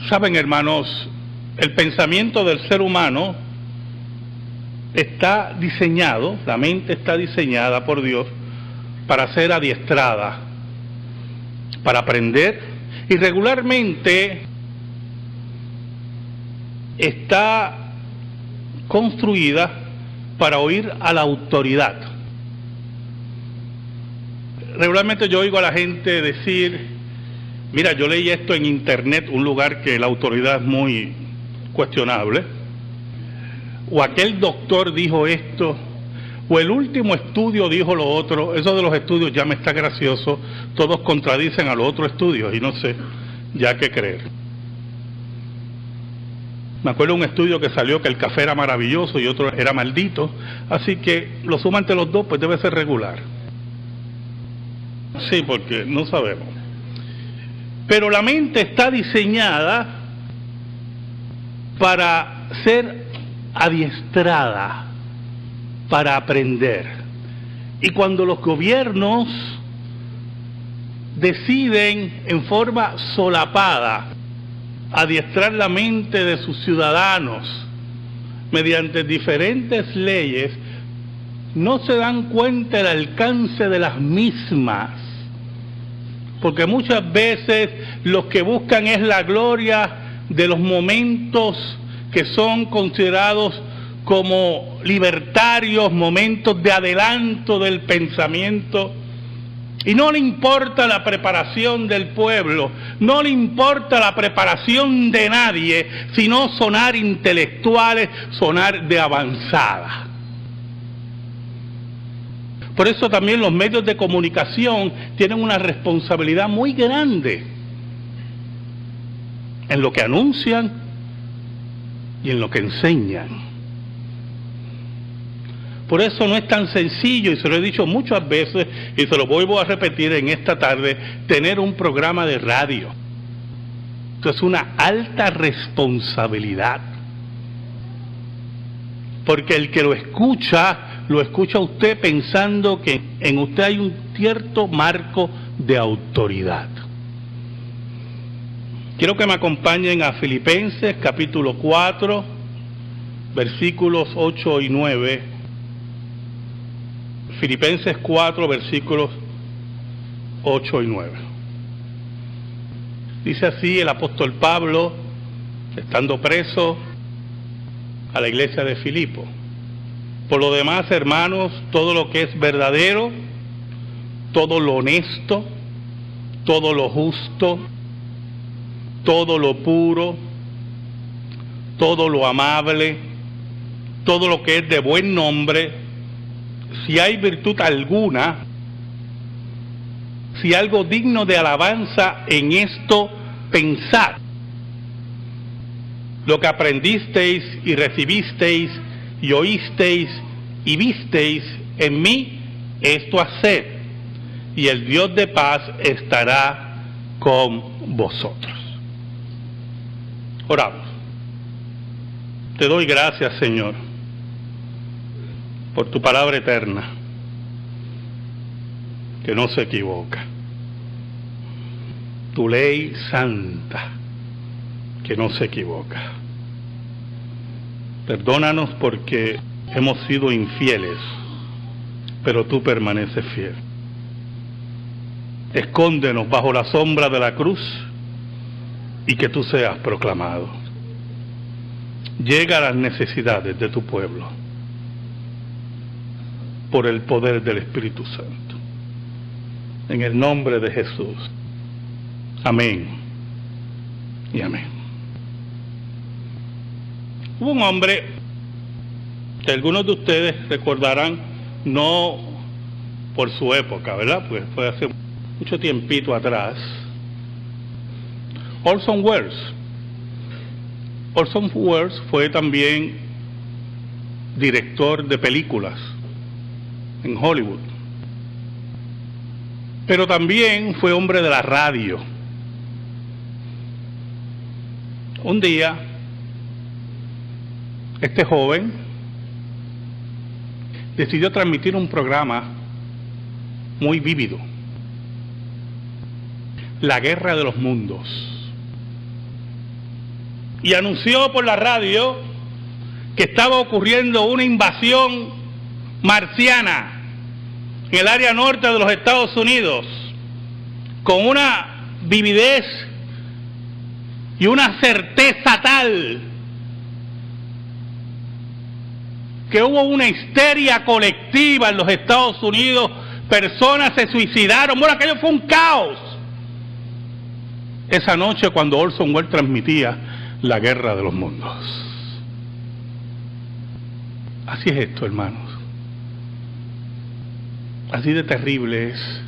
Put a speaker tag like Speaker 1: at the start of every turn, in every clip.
Speaker 1: Saben, hermanos, el pensamiento del ser humano está diseñado, la mente está diseñada por Dios para ser adiestrada, para aprender, y regularmente está construida para oír a la autoridad. Regularmente yo oigo a la gente decir: mira, yo leí esto en internet, un lugar que la autoridad es muy cuestionable, o aquel doctor dijo esto, o el último estudio dijo lo otro. Eso de los estudios ya me está gracioso, todos contradicen a los otros estudios y no sé ya qué creer. Me acuerdo de un estudio que salió que el café era maravilloso y otro era maldito, así que lo suma entre los dos, pues debe ser regular. Sí, porque no sabemos. Pero la mente está diseñada para ser adiestrada, para aprender. Y cuando los gobiernos deciden en forma solapada adiestrar la mente de sus ciudadanos mediante diferentes leyes, no se dan cuenta del alcance de las mismas, porque muchas veces los que buscan es la gloria de los momentos que son considerados como libertarios, momentos de adelanto del pensamiento, y no le importa la preparación del pueblo, no le importa la preparación de nadie, sino sonar intelectuales, sonar de avanzada. Por eso también los medios de comunicación tienen una responsabilidad muy grande en lo que anuncian y en lo que enseñan. Por eso no es tan sencillo, y se lo he dicho muchas veces, y se lo vuelvo a repetir en esta tarde, tener un programa de radio. Esto es una alta responsabilidad. Porque el que lo escucha usted pensando que en usted hay un cierto marco de autoridad. Quiero que me acompañen a Filipenses capítulo 4, versículos 8 y 9. Filipenses 4, versículos 8 y 9. Dice así el apóstol Pablo, estando preso, a la iglesia de Filipo: por lo demás, hermanos, todo lo que es verdadero, todo lo honesto, todo lo justo, todo lo puro, todo lo amable, todo lo que es de buen nombre, si hay virtud alguna, si algo digno de alabanza, en esto pensad. Lo que aprendisteis y recibisteis y oísteis y visteis en mí, esto haced, y el Dios de paz estará con vosotros. Oramos. Te doy gracias, Señor, por tu palabra eterna, que no se equivoca, tu ley santa, que no se equivoca. Perdónanos porque hemos sido infieles, pero tú permaneces fiel. Escóndenos bajo la sombra de la cruz y que tú seas proclamado. Llega a las necesidades de tu pueblo por el poder del Espíritu Santo. En el nombre de Jesús. Amén y amén. Hubo un hombre que algunos de ustedes recordarán, no por su época, ¿verdad? Pues fue hace mucho tiempito atrás. Orson Welles. Orson Welles fue también director de películas en Hollywood, pero también fue hombre de la radio. Un día, este joven decidió transmitir un programa muy vívido: La Guerra de los Mundos. y anunció por la radio que estaba ocurriendo una invasión marciana en el área norte de los Estados Unidos, con una vividez y una certeza tal que hubo una histeria colectiva en los Estados Unidos, personas se suicidaron, bueno, aquello fue un caos. Esa noche cuando Orson Welles transmitía La Guerra de los Mundos. Así es esto, hermanos. Así de terrible es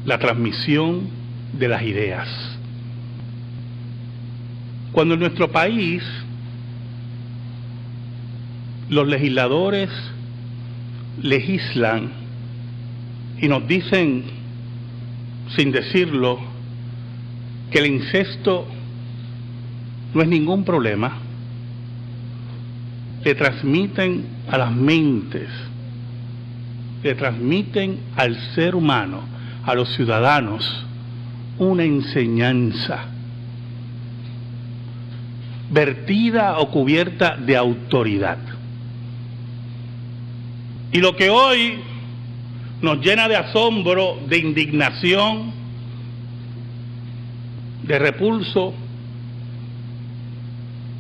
Speaker 1: la transmisión de las ideas. Cuando en nuestro país los legisladores legislan y nos dicen, sin decirlo, que el incesto no es ningún problema, le transmiten a las mentes, le transmiten al ser humano, a los ciudadanos, una enseñanza vertida o cubierta de autoridad. Y lo que hoy nos llena de asombro, de indignación, de repulso,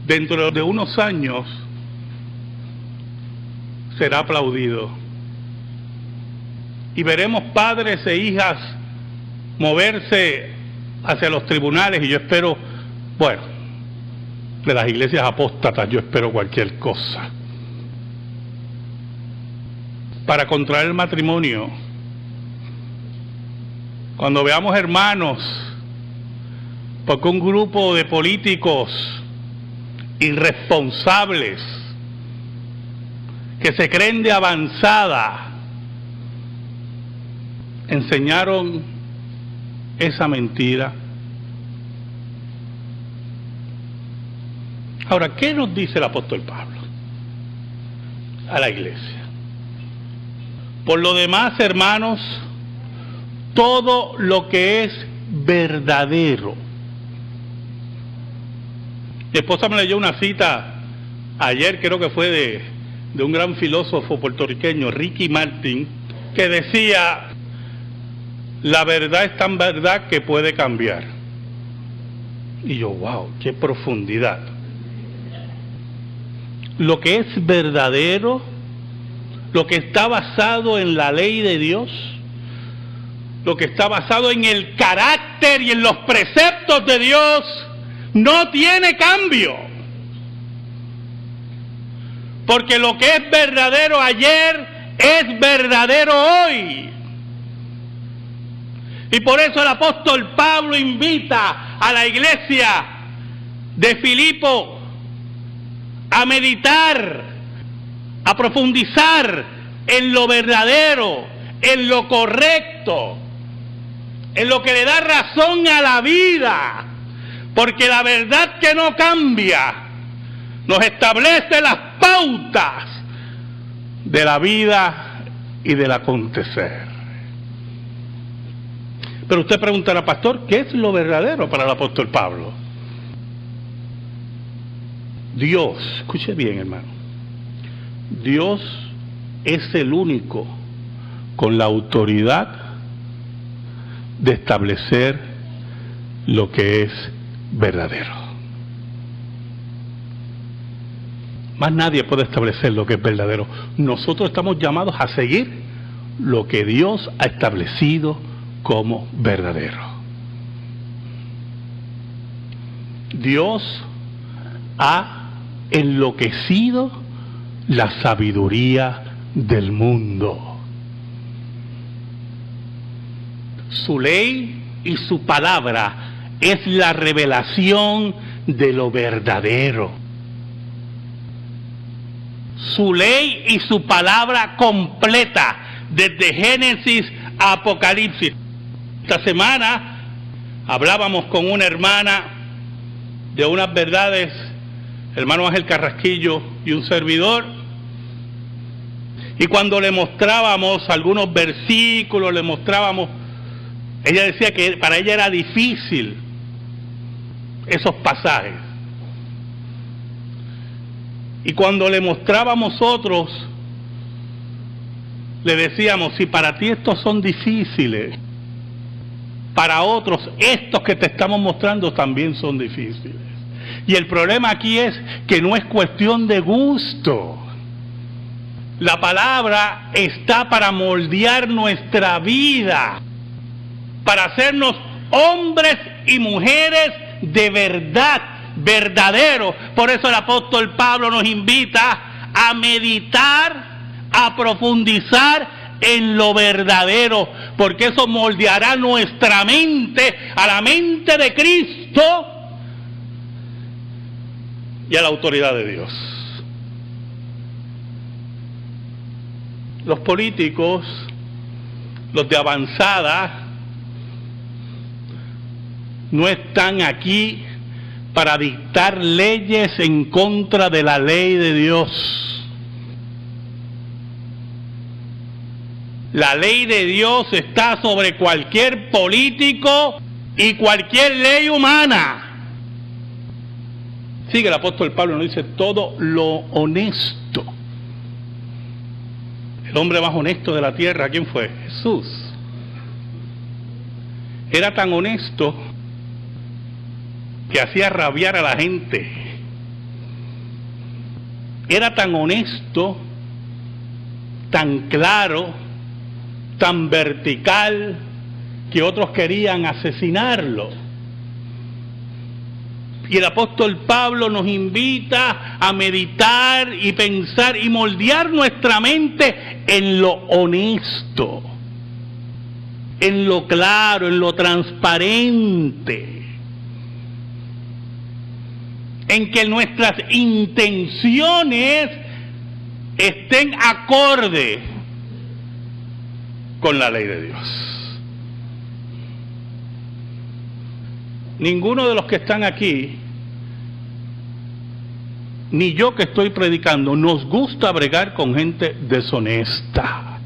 Speaker 1: dentro de unos años será aplaudido. Y veremos padres e hijas moverse hacia los tribunales, y yo espero, bueno, de las iglesias apóstatas yo espero cualquier cosa, para contraer el matrimonio. Cuando veamos hermanos, porque un grupo de políticos irresponsables que se creen de avanzada enseñaron esa mentira. Ahora, ¿qué nos dice el apóstol Pablo a la iglesia? Por lo demás, hermanos, todo lo que es verdadero. Mi esposa me leyó una cita ayer, creo que fue de un gran filósofo puertorriqueño, Ricky Martin, que decía: la verdad es tan verdad que puede cambiar. Y yo, wow, qué profundidad. Lo que es verdadero, lo que está basado en la ley de Dios, lo que está basado en el carácter y en los preceptos de Dios, no tiene cambio. Porque lo que es verdadero ayer es verdadero hoy. Y por eso el apóstol Pablo invita a la iglesia de Filipo a meditar, a profundizar en lo verdadero, en lo correcto, en lo que le da razón a la vida, porque la verdad que no cambia nos establece las pautas de la vida y del acontecer. Pero usted preguntará, pastor, ¿qué es lo verdadero para el apóstol Pablo? Dios, escuche bien, hermano, Dios es el único con la autoridad de establecer lo que es verdadero. Más nadie puede establecer lo que es verdadero. Nosotros estamos llamados a seguir lo que Dios ha establecido como verdadero. Dios ha enloquecido la sabiduría del mundo. Su ley y su palabra es la revelación de lo verdadero. Su ley y su palabra completa, desde Génesis a Apocalipsis. Esta semana hablábamos con una hermana de unas verdades, hermano Ángel Carrasquillo y un servidor, y cuando le mostrábamos algunos versículos, ella decía que para ella era difícil esos pasajes. Y cuando le mostrábamos otros, le decíamos, si para ti estos son difíciles, para otros estos que te estamos mostrando también son difíciles. Y el problema aquí es que no es cuestión de gusto. La palabra está para moldear nuestra vida, para hacernos hombres y mujeres de verdad, verdaderos. Por eso el apóstol Pablo nos invita a meditar, a profundizar en lo verdadero, porque eso moldeará nuestra mente a la mente de Cristo y a la autoridad de Dios. Los políticos, los de avanzada, no están aquí para dictar leyes en contra de la ley de Dios. La ley de Dios está sobre cualquier político y cualquier ley humana. Sigue el apóstol Pablo, nos dice todo lo honesto. El hombre más honesto de la tierra, ¿quién fue? Jesús. Era tan honesto que hacía rabiar a la gente. Era tan honesto, tan claro, tan vertical, que otros querían asesinarlo. Y el apóstol Pablo nos invita a meditar y pensar y moldear nuestra mente en lo honesto, en lo claro, en lo transparente, en que nuestras intenciones estén acorde con la ley de Dios. Ninguno de los que están aquí, ni yo que estoy predicando, nos gusta bregar con gente deshonesta.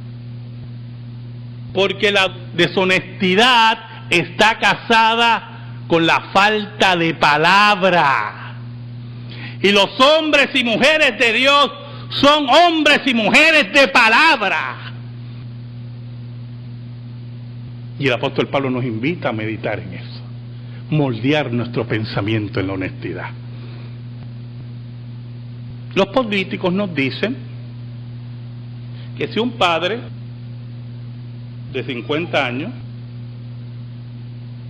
Speaker 1: Porque la deshonestidad está casada con la falta de palabra. Y los hombres y mujeres de Dios son hombres y mujeres de palabra. Y el apóstol Pablo nos invita a meditar en eso, moldear nuestro pensamiento en la honestidad. Los políticos nos dicen que si un padre de 50 años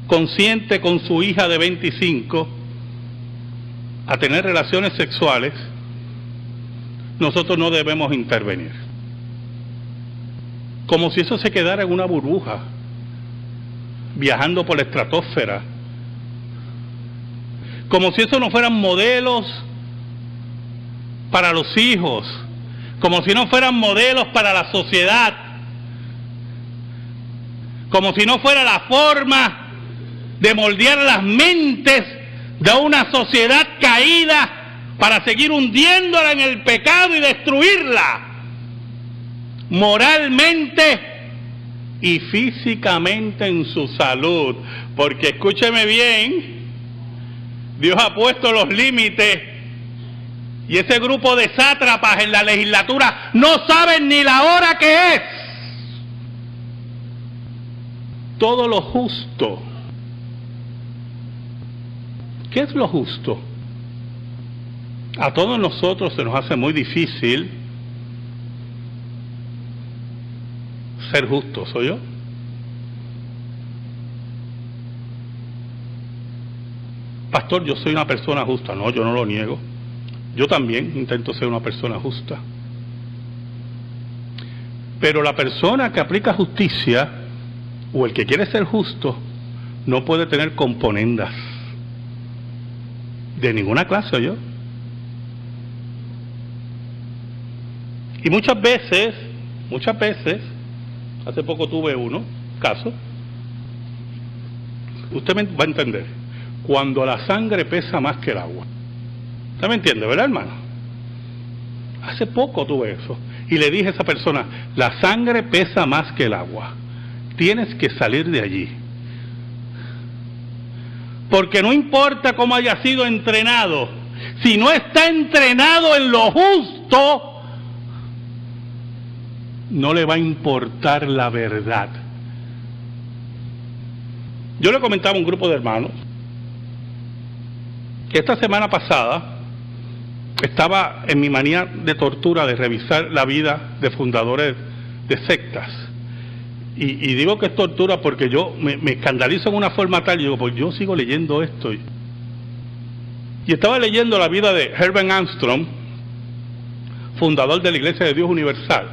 Speaker 1: consiente con su hija de 25 a tener relaciones sexuales, nosotros no debemos intervenir. Como si eso se quedara en una burbuja, viajando por la estratosfera. Como si eso no fueran modelos para los hijos, como si no fueran modelos para la sociedad, como si no fuera la forma de moldear las mentes de una sociedad caída para seguir hundiéndola en el pecado y destruirla moralmente y físicamente en su salud. Porque escúcheme bien, Dios ha puesto los límites y ese grupo de sátrapas en la legislatura no saben ni la hora que es. Todo lo justo. ¿Qué es lo justo? A todos nosotros se nos hace muy difícil ser justos, ¿soy yo? Pastor, yo soy una persona justa. No, yo no lo niego. Yo también intento ser una persona justa. Pero la persona que aplica justicia, o el que quiere ser justo, no puede tener componendas de ninguna clase, ¿o yo? Y muchas veces, hace poco tuve caso, usted me va a entender, cuando la sangre pesa más que el agua. ¿Usted me entiende, verdad, hermano? Hace poco tuve eso, y le dije a esa persona, la sangre pesa más que el agua, tienes que salir de allí. Porque no importa cómo haya sido entrenado, si no está entrenado en lo justo, no le va a importar la verdad. Yo le comentaba a un grupo de hermanos que esta semana pasada estaba en mi manía de tortura de revisar la vida de fundadores de sectas. Y digo que es tortura porque yo me escandalizo en una forma tal, y digo, pues yo sigo leyendo esto. Y estaba leyendo la vida de Herbert Armstrong, fundador de la Iglesia de Dios Universal,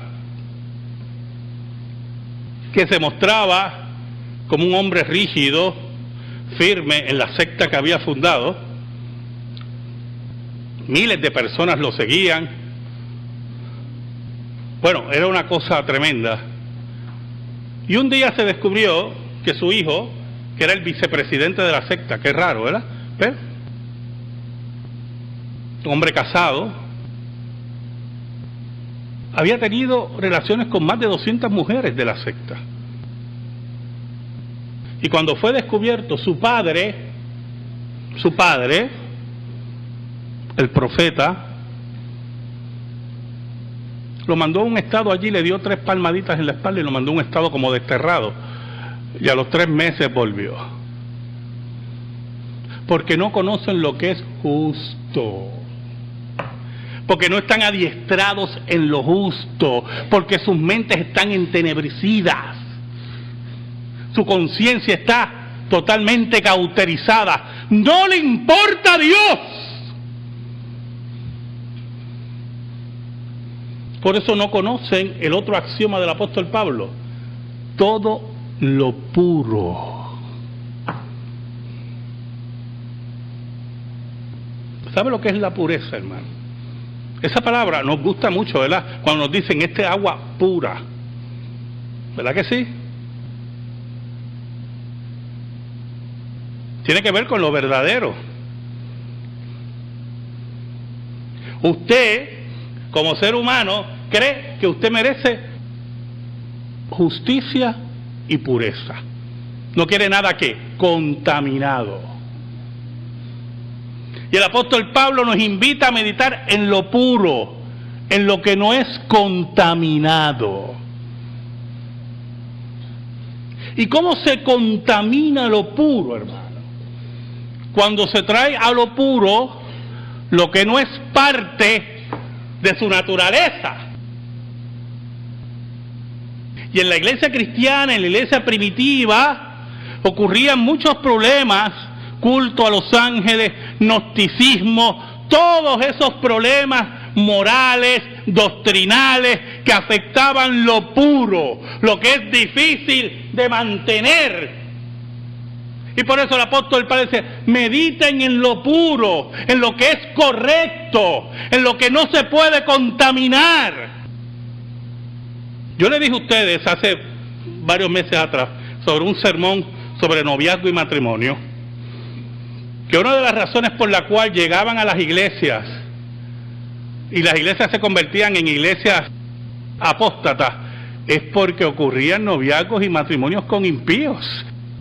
Speaker 1: que se mostraba como un hombre rígido, firme en la secta que había fundado. Miles de personas lo seguían. Bueno, era una cosa tremenda. Y un día se descubrió que su hijo, que era el vicepresidente de la secta, que es raro, ¿verdad? ¿Ves? Un hombre casado, había tenido relaciones con más de 200 mujeres de la secta. Y cuando fue descubierto, su padre, el profeta, lo mandó a un estado allí, le dio 3 palmaditas en la espalda y lo mandó a un estado como desterrado. Y a los 3 meses volvió. Porque no conocen lo que es justo. Porque no están adiestrados en lo justo. Porque sus mentes están entenebrecidas. Su conciencia está totalmente cauterizada. No le importa a Dios. Por eso no conocen el otro axioma del apóstol Pablo: todo lo puro. ¿Sabe lo que es la pureza, hermano? Esa palabra nos gusta mucho, ¿verdad? Cuando nos dicen este agua pura. ¿Verdad que sí? Tiene que ver con lo verdadero. Usted, como ser humano, cree que usted merece justicia y pureza. No quiere nada que contaminado. Y el apóstol Pablo nos invita a meditar en lo puro, en lo que no es contaminado. ¿Y cómo se contamina lo puro, hermano? Cuando se trae a lo puro lo que no es parte de su naturaleza. Y en la iglesia cristiana, en la iglesia primitiva, ocurrían muchos problemas: culto a los ángeles, gnosticismo, todos esos problemas morales, doctrinales, que afectaban lo puro, lo que es difícil de mantener. Y por eso el apóstol Pablo dice: mediten en lo puro, en lo que es correcto, en lo que no se puede contaminar. Yo le dije a ustedes hace varios meses atrás, sobre un sermón sobre noviazgo y matrimonio, que una de las razones por la cual llegaban a las iglesias y las iglesias se convertían en iglesias apóstatas es porque ocurrían noviazgos y matrimonios con impíos.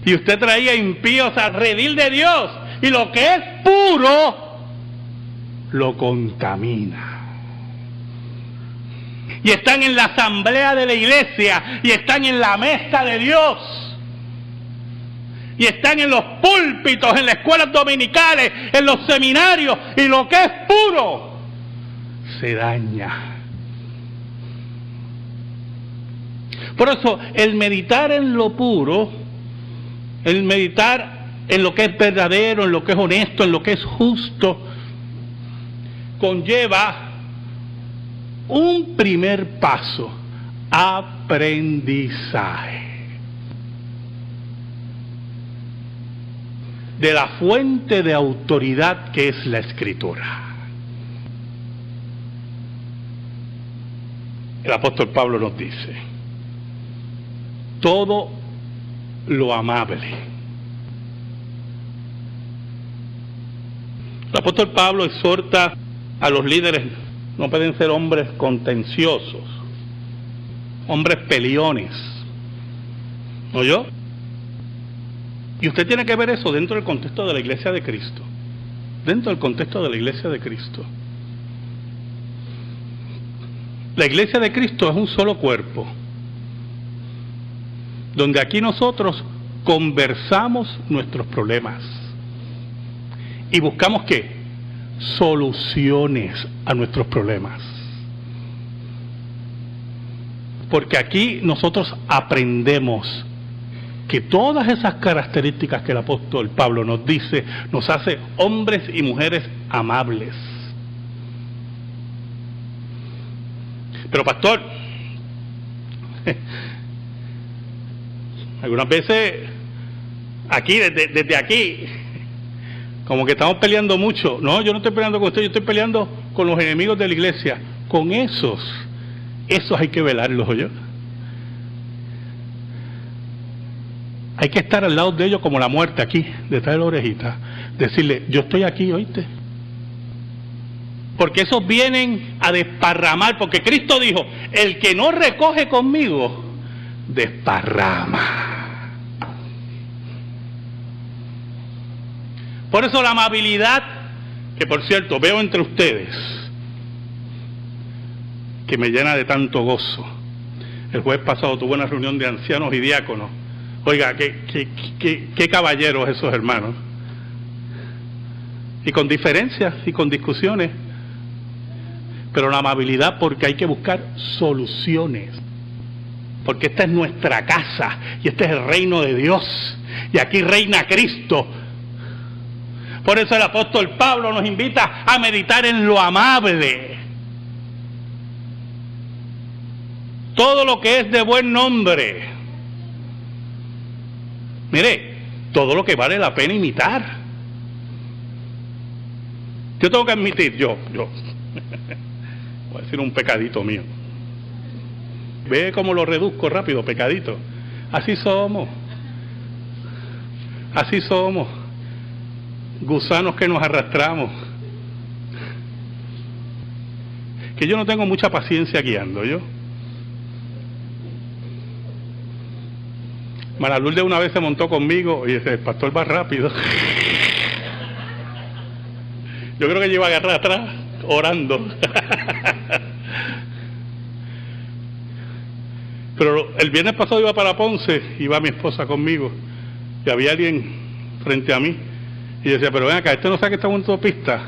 Speaker 1: Y usted traía impíos al redil de Dios, y lo que es puro lo contamina. Y están en la asamblea de la iglesia, y están en la mesa de Dios, y están en los púlpitos, en las escuelas dominicales, en los seminarios, y lo que es puro se daña. Por eso el meditar en lo puro, el meditar en lo que es verdadero, en lo que es honesto, en lo que es justo, conlleva un primer paso: aprendizaje de la fuente de autoridad que es la Escritura. El apóstol Pablo nos dice: todo lo amable. El apóstol Pablo exhorta a los líderes: no pueden ser hombres contenciosos, hombres peleones. ¿No yo? Y usted tiene que ver eso dentro del contexto de la iglesia de Cristo. Dentro del contexto de la iglesia de Cristo. La iglesia de Cristo es un solo cuerpo, donde aquí nosotros conversamos nuestros problemas y buscamos ¿qué? Soluciones a nuestros problemas. Porque aquí nosotros aprendemos que todas esas características que el apóstol Pablo nos dice, nos hace hombres y mujeres amables. Pero pastor, algunas veces aquí, desde aquí, como que estamos peleando mucho. No, yo no estoy peleando con usted, yo estoy peleando con los enemigos de la iglesia. Con esos hay que velarlos, ¿oyó? Hay que estar al lado de ellos como la muerte aquí, detrás de la orejita. Decirle, yo estoy aquí, ¿oíste? Porque esos vienen a desparramar, porque Cristo dijo, el que no recoge conmigo, desparrama. Por eso la amabilidad, que por cierto veo entre ustedes, que me llena de tanto gozo. El jueves pasado tuve una reunión de ancianos y diáconos. Oiga, qué caballeros esos hermanos. Y con diferencias y con discusiones. Pero la amabilidad, porque hay que buscar soluciones. Porque esta es nuestra casa y este es el reino de Dios. Y aquí reina Cristo. Por eso el apóstol Pablo nos invita a meditar en lo amable. Todo lo que es de buen nombre. Mire, todo lo que vale la pena imitar. Yo tengo que admitir, yo voy a decir un pecadito mío. Ve cómo lo reduzco rápido, pecadito. Así somos. Así somos. Gusanos que nos arrastramos. Que yo no tengo mucha paciencia guiando, yo. Mara Lourdes una vez se montó conmigo y dice, el pastor va rápido. Yo creo que lleva agarrada atrás, orando. Pero el viernes pasado iba para Ponce, iba mi esposa conmigo, y había alguien frente a mí, y decía, pero ven acá, ¿este no sabe que está en autopista?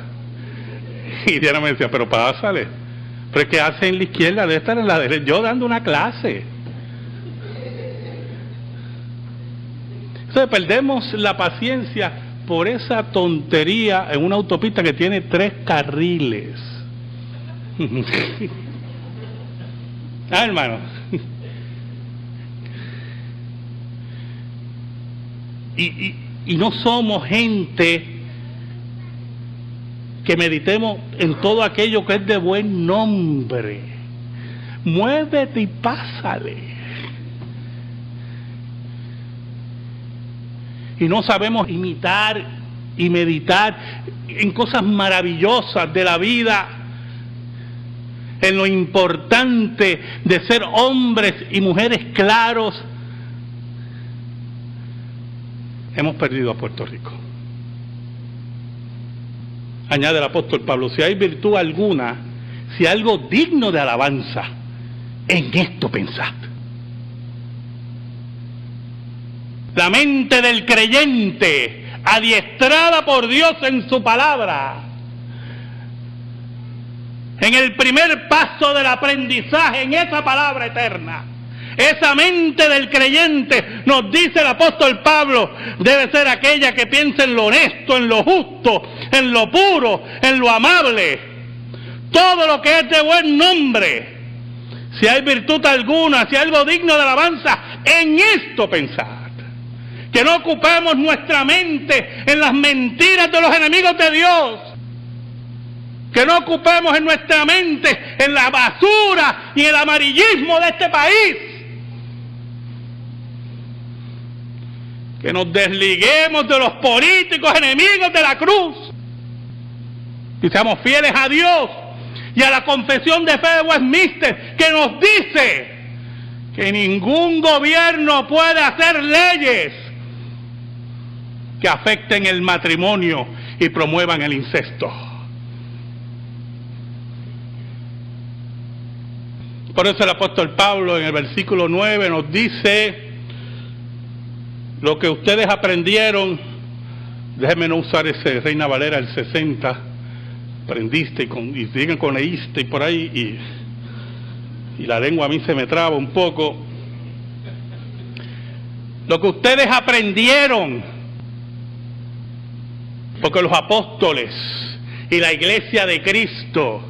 Speaker 1: Y Diana me decía, pero pásale. Pero es que hace en la izquierda, debe estar en la derecha, yo dando una clase. Entonces perdemos la paciencia por esa tontería en una autopista que tiene 3 carriles. Hermano. Y no somos gente que meditemos en todo aquello que es de buen nombre. Muévete y pásale. Y no sabemos imitar y meditar en cosas maravillosas de la vida, en lo importante de ser hombres y mujeres claros. Hemos perdido a Puerto Rico. Añade el apóstol Pablo, si hay virtud alguna, si algo digno de alabanza, en esto pensad. La mente del creyente, adiestrada por Dios en su palabra, en el primer paso del aprendizaje, en esa palabra eterna, esa mente del creyente, nos dice el apóstol Pablo, debe ser aquella que piensa en lo honesto, en lo justo, en lo puro, en lo amable, todo lo que es de buen nombre. Si hay virtud alguna, si hay algo digno de alabanza, en esto pensad. Que no ocupemos nuestra mente en las mentiras de los enemigos de Dios. Que no ocupemos en nuestra mente en la basura y el amarillismo de este país. Que nos desliguemos de los políticos enemigos de la cruz. Y seamos fieles a Dios y a la confesión de fe de Westminster, que nos dice que ningún gobierno puede hacer leyes que afecten el matrimonio y promuevan el incesto. Por eso el apóstol Pablo en el versículo 9 nos dice: lo que ustedes aprendieron, déjenme no usar ese Reina Valera el 60, aprendiste y digan con leíste y por ahí, y la lengua a mí se me traba un poco. Lo que ustedes aprendieron, porque los apóstoles y la iglesia de Cristo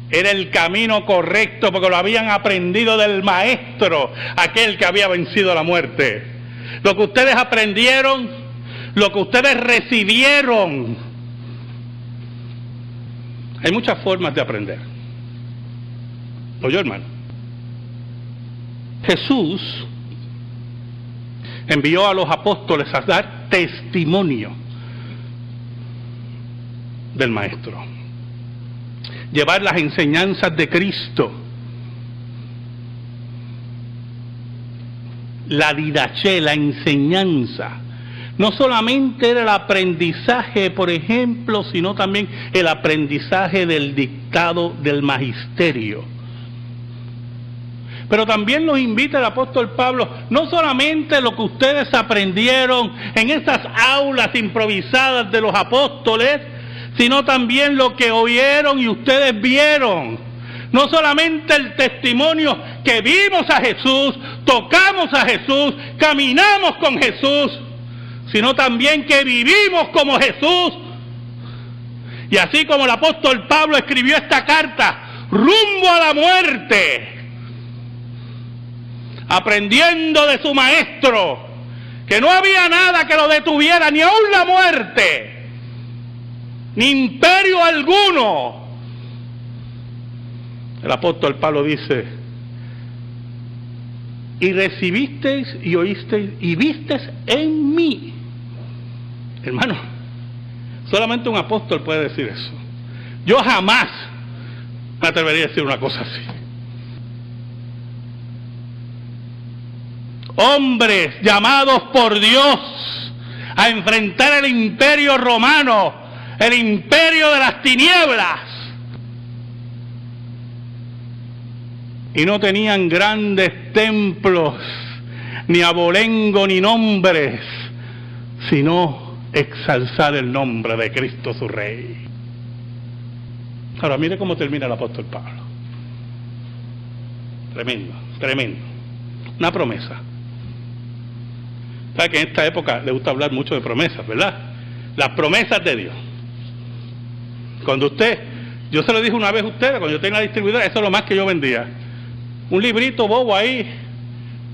Speaker 1: era el camino correcto, porque lo habían aprendido del Maestro, aquel que había vencido la muerte. Lo que ustedes aprendieron, lo que ustedes recibieron. Hay muchas formas de aprender. ¿Oyó, hermano? Jesús envió a los apóstoles a dar testimonio del Maestro, llevar las enseñanzas de Cristo, la didaché, la enseñanza. No solamente era el aprendizaje, por ejemplo, sino también el aprendizaje del dictado del magisterio. Pero también nos invita el apóstol Pablo, no solamente lo que ustedes aprendieron en esas aulas improvisadas de los apóstoles, sino también lo que oyeron y ustedes vieron. No solamente el testimonio que vimos a Jesús, tocamos a Jesús, caminamos con Jesús, sino también que vivimos como Jesús. Y así como el apóstol Pablo escribió esta carta, rumbo a la muerte, aprendiendo de su maestro, que no había nada que lo detuviera, ni aun la muerte, ni imperio alguno. El apóstol Pablo dice: y recibisteis y oísteis y visteis en mí. Hermano, solamente un apóstol puede decir eso. Yo jamás me atrevería a decir una cosa así. Hombres llamados por Dios a enfrentar el imperio romano, el imperio de las tinieblas, y no tenían grandes templos, ni abolengo, ni nombres, sino exalzar el nombre de Cristo su Rey. Ahora mire cómo termina el apóstol Pablo. Tremendo, tremendo. Una promesa. ¿Sabe que en esta época le gusta hablar mucho de promesas, verdad? Las promesas de Dios. Cuando yo se lo dije una vez a ustedes, cuando yo tenía la distribuidora, eso es lo más que yo vendía. Un librito bobo ahí,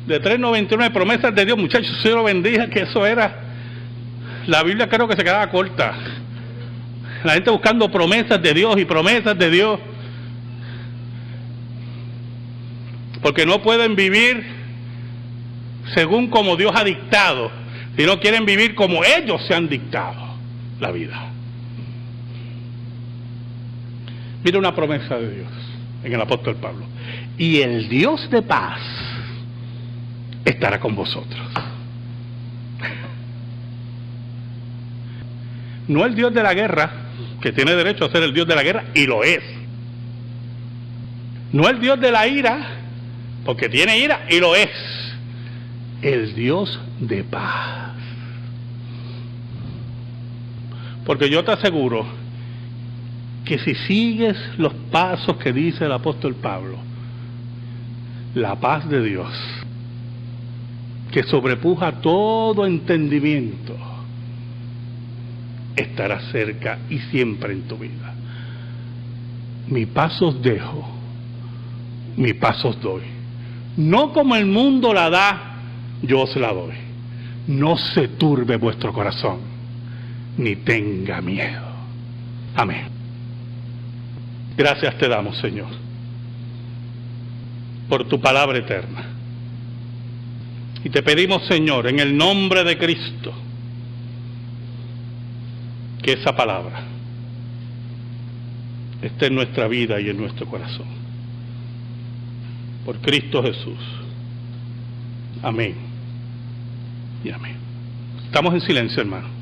Speaker 1: de $3.99 de promesas de Dios. Muchachos, yo lo vendía, que eso era... La Biblia creo que se quedaba corta. La gente buscando promesas de Dios y promesas de Dios. Porque no pueden vivir según como Dios ha dictado, sino quieren vivir como ellos se han dictado la vida. Mira una promesa de Dios en el apóstol Pablo: y el Dios de paz estará con vosotros. No el Dios de la guerra, que tiene derecho a ser el Dios de la guerra, y lo es. No el Dios de la ira, porque tiene ira, y lo es. El Dios de paz. Porque yo te aseguro que si sigues los pasos que dice el apóstol Pablo, la paz de Dios, que sobrepuja todo entendimiento, estará cerca y siempre en tu vida. Mi paz os dejo, mi paz os doy. No como el mundo la da, yo os la doy. No se turbe vuestro corazón, ni tenga miedo. Amén. Gracias te damos, Señor, por tu palabra eterna. Y te pedimos, Señor, en el nombre de Cristo, que esa palabra esté en nuestra vida y en nuestro corazón. Por Cristo Jesús. Amén y amén. Estamos en silencio, hermano.